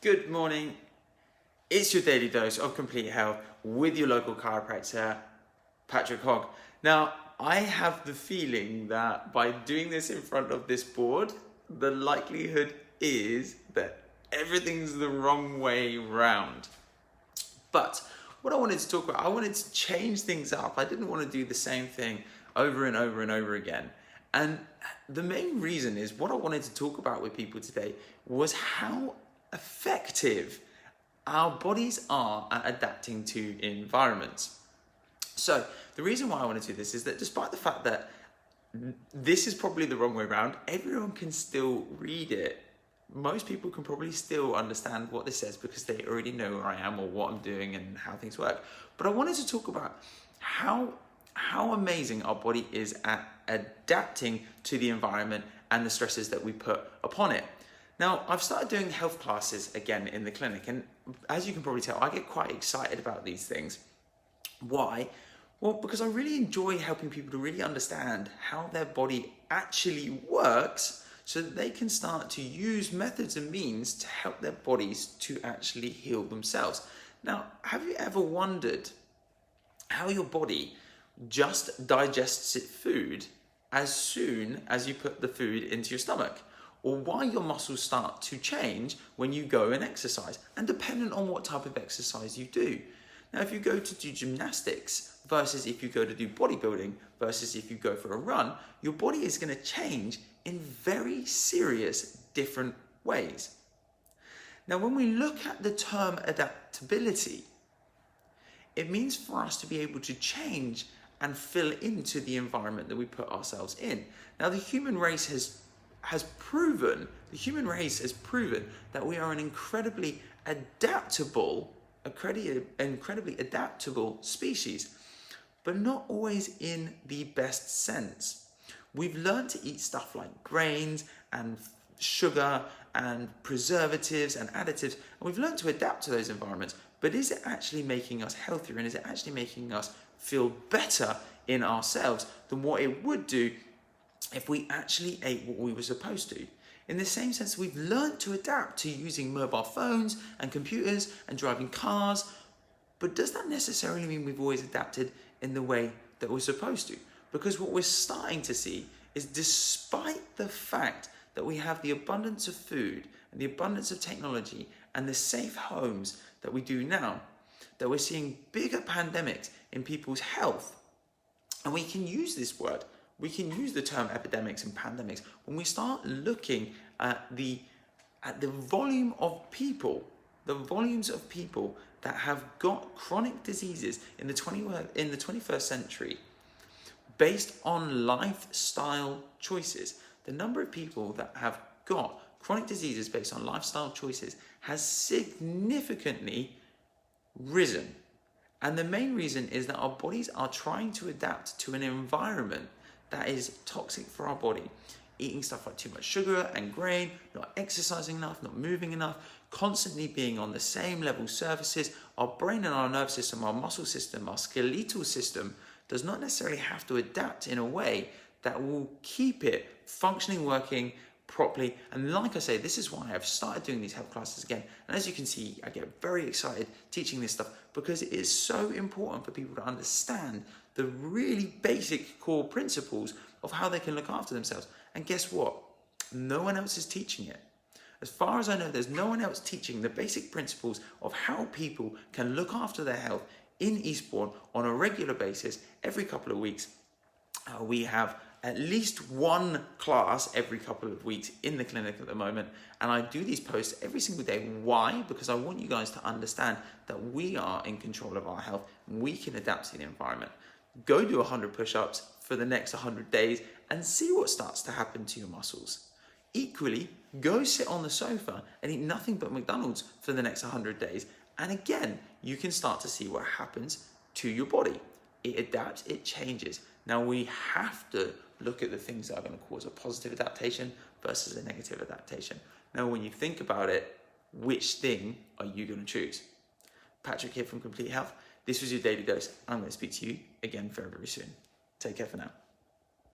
Good morning. It's your daily dose of complete health with your local chiropractor, Patrick Hogg. Now, I have the feeling that by doing this in front of this board, the likelihood is that everything's the wrong way round. But what I wanted to talk about, I wanted to change things up. I didn't want to do the same thing over and over and over again. And the main reason is what I wanted to talk about with people today was how effective our bodies are at adapting to environments. So the reason why I want to do this is that despite the fact that this is probably the wrong way around, everyone can still read it. Most people can probably still understand what this says because they already know where I am or what I'm doing and how things work. But I wanted to talk about how amazing our body is at adapting to the environment and the stresses that we put upon it. Now, I've started doing health classes again in the clinic, and as you can probably tell, I get quite excited about these things. Why? Well, because I really enjoy helping people to really understand how their body actually works so that they can start to use methods and means to help their bodies to actually heal themselves. Now, have you ever wondered how your body just digests its food as soon as you put the food into your stomach? Or why your muscles start to change when you go and exercise, and dependent on what type of exercise you do. Now, if you go to do gymnastics versus if you go to do bodybuilding versus if you go for a run, your body is going to change in very serious different ways. Now, when we look at the term adaptability, it means for us to be able to change and fill into the environment that we put ourselves in. Now, the human race has proven that we are an incredibly adaptable species, but not always in the best sense. We've learned to eat stuff like grains and sugar and preservatives and additives, and we've learned to adapt to those environments, but is it actually making us healthier, and is it actually making us feel better in ourselves than what it would do if we actually ate what we were supposed to? In the same sense, we've learned to adapt to using mobile phones and computers and driving cars, but does that necessarily mean we've always adapted in the way that we're supposed to? Because what we're starting to see is, despite the fact that we have the abundance of food and the abundance of technology and the safe homes that we do now, that we're seeing bigger pandemics in people's health. And we can use this word. We can use the term epidemics and pandemics when we start looking at the volume of people, the volumes of people that have got chronic diseases in the 21st century based on lifestyle choices. The number of people that have got chronic diseases based on lifestyle choices has significantly risen. And the main reason is that our bodies are trying to adapt to an environment that is toxic for our body. Eating stuff like too much sugar and grain, not exercising enough, not moving enough, constantly being on the same level surfaces. Our brain and our nervous system, our muscle system, our skeletal system does not necessarily have to adapt in a way that will keep it functioning, working properly. And like I say, this is why I've started doing these health classes again. And as you can see, I get very excited teaching this stuff because it is so important for people to understand the really basic core principles of how they can look after themselves. And guess what? No one else is teaching it. As far as I know, there's no one else teaching the basic principles of how people can look after their health in Eastbourne on a regular basis every couple of weeks. We have at least one class every couple of weeks in the clinic at the moment, and I do these posts every single day. Why? Because I want you guys to understand that we are in control of our health and we can adapt to the environment. Go do 100 push-ups for the next 100 days and see what starts to happen to your muscles. Equally, go sit on the sofa and eat nothing but McDonald's for the next 100 days, and again, you can start to see what happens to your body. It adapts, it changes. Now, we have to look at the things that are going to cause a positive adaptation versus a negative adaptation. Now, when you think about it, which thing are you going to choose? Patrick here from Complete Health. This was your daily dose. I'm going to speak to you again very, very soon. Take care for now.